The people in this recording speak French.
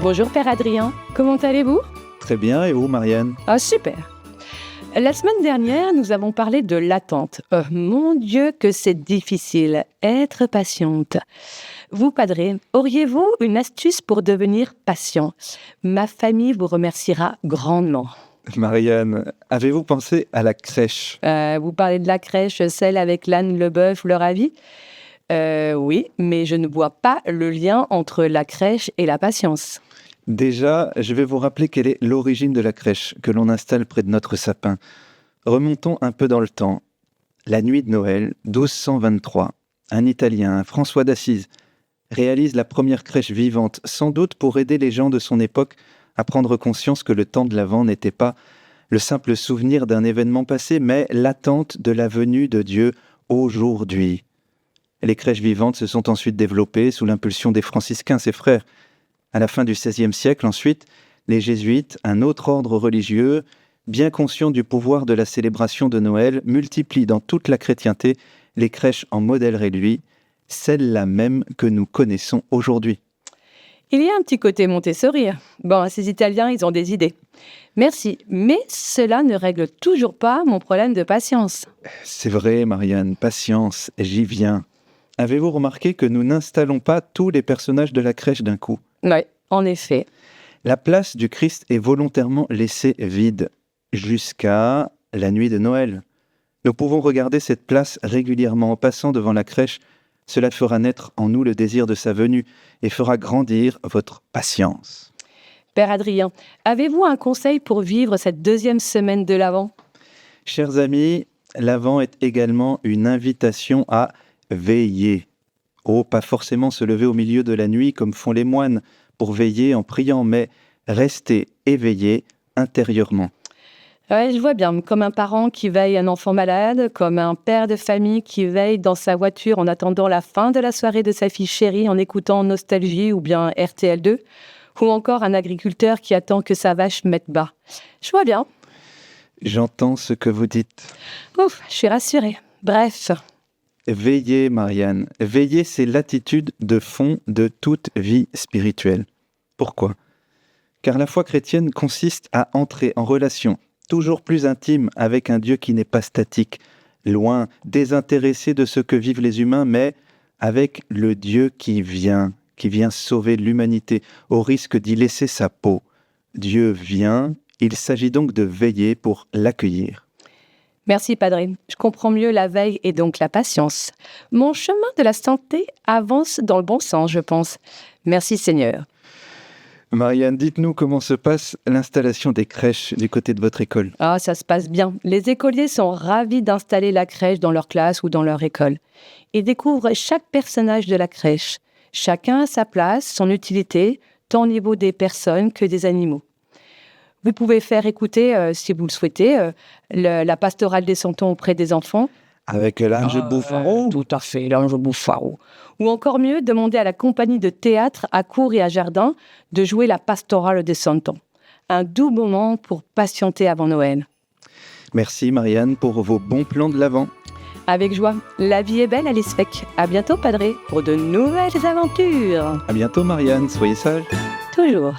Bonjour Père Adrien, comment allez-vous? Très bien, et vous, Marianne? Ah super. La semaine dernière, nous avons parlé de l'attente. Oh, mon Dieu, que c'est difficile, être patiente. Vous, Padre, auriez-vous une astuce pour devenir patient? Ma famille vous remerciera grandement. Marianne, avez-vous pensé à la crèche? Vous parlez de la crèche, celle avec l'âne, le bœuf, le ravi? Oui, mais je ne vois pas le lien entre la crèche et la patience. Déjà, je vais vous rappeler quelle est l'origine de la crèche que l'on installe près de notre sapin. Remontons un peu dans le temps. La nuit de Noël, 1223, un Italien, François d'Assise, réalise la première crèche vivante, sans doute pour aider les gens de son époque à prendre conscience que le temps de l'Avent n'était pas le simple souvenir d'un événement passé, mais l'attente de la venue de Dieu aujourd'hui. Les crèches vivantes se sont ensuite développées sous l'impulsion des franciscains, ses frères. À la fin du XVIe siècle, ensuite, les jésuites, un autre ordre religieux, bien conscient du pouvoir de la célébration de Noël, multiplient dans toute la chrétienté les crèches en modèle réduit, celles-là même que nous connaissons aujourd'hui. Il y a un petit côté Montessori. Bon, ces Italiens, ils ont des idées. Merci, mais cela ne règle toujours pas mon problème de patience. C'est vrai, Marianne, patience, j'y viens. Avez-vous remarqué que nous n'installons pas tous les personnages de la crèche d'un coup? Oui, en effet. La place du Christ est volontairement laissée vide, jusqu'à la nuit de Noël. Nous pouvons regarder cette place régulièrement en passant devant la crèche. Cela fera naître en nous le désir de sa venue et fera grandir votre patience. Père Adrien, avez-vous un conseil pour vivre cette deuxième semaine de l'Avent? Chers amis, l'Avent est également une invitation à veiller. Oh, pas forcément se lever au milieu de la nuit comme font les moines pour veiller en priant, mais rester éveillé intérieurement. Ouais, je vois bien, comme un parent qui veille un enfant malade, comme un père de famille qui veille dans sa voiture en attendant la fin de la soirée de sa fille chérie en écoutant Nostalgie ou bien RTL2, ou encore un agriculteur qui attend que sa vache mette bas. Je vois bien. J'entends ce que vous dites. Ouf, je suis rassurée. Bref, Veiller, Marianne. Veiller, c'est l'attitude de fond de toute vie spirituelle. Pourquoi? Car la foi chrétienne consiste à entrer en relation toujours plus intime avec un Dieu qui n'est pas statique, loin, désintéressé de ce que vivent les humains, mais avec le Dieu qui vient sauver l'humanité au risque d'y laisser sa peau. Dieu vient, il s'agit donc de veiller pour l'accueillir. merci Padre. Je comprends mieux la veille et donc la patience. Mon chemin de la santé avance dans le bon sens, je pense. Merci Seigneur. Marianne, dites-nous comment se passe l'installation des crèches du côté de votre école. Ah, ça se passe bien. Les écoliers sont ravis d'installer la crèche dans leur classe ou dans leur école. Ils découvrent chaque personnage de la crèche. Chacun a sa place, son utilité, tant au niveau des personnes que des animaux. Vous pouvez faire écouter, si vous le souhaitez, la pastorale des santons auprès des enfants. Avec l'ange Bouffaro. Tout à fait, l'ange Bouffaro. Ou encore mieux, demander à la compagnie de théâtre à cour et à jardin de jouer la pastorale des santons. Un doux moment pour patienter avant Noël. Merci Marianne pour vos bons plans de l'Avent. Avec joie, la vie est belle à l'Isfec. À bientôt, Padre, pour de nouvelles aventures. À bientôt Marianne, soyez sage. Toujours.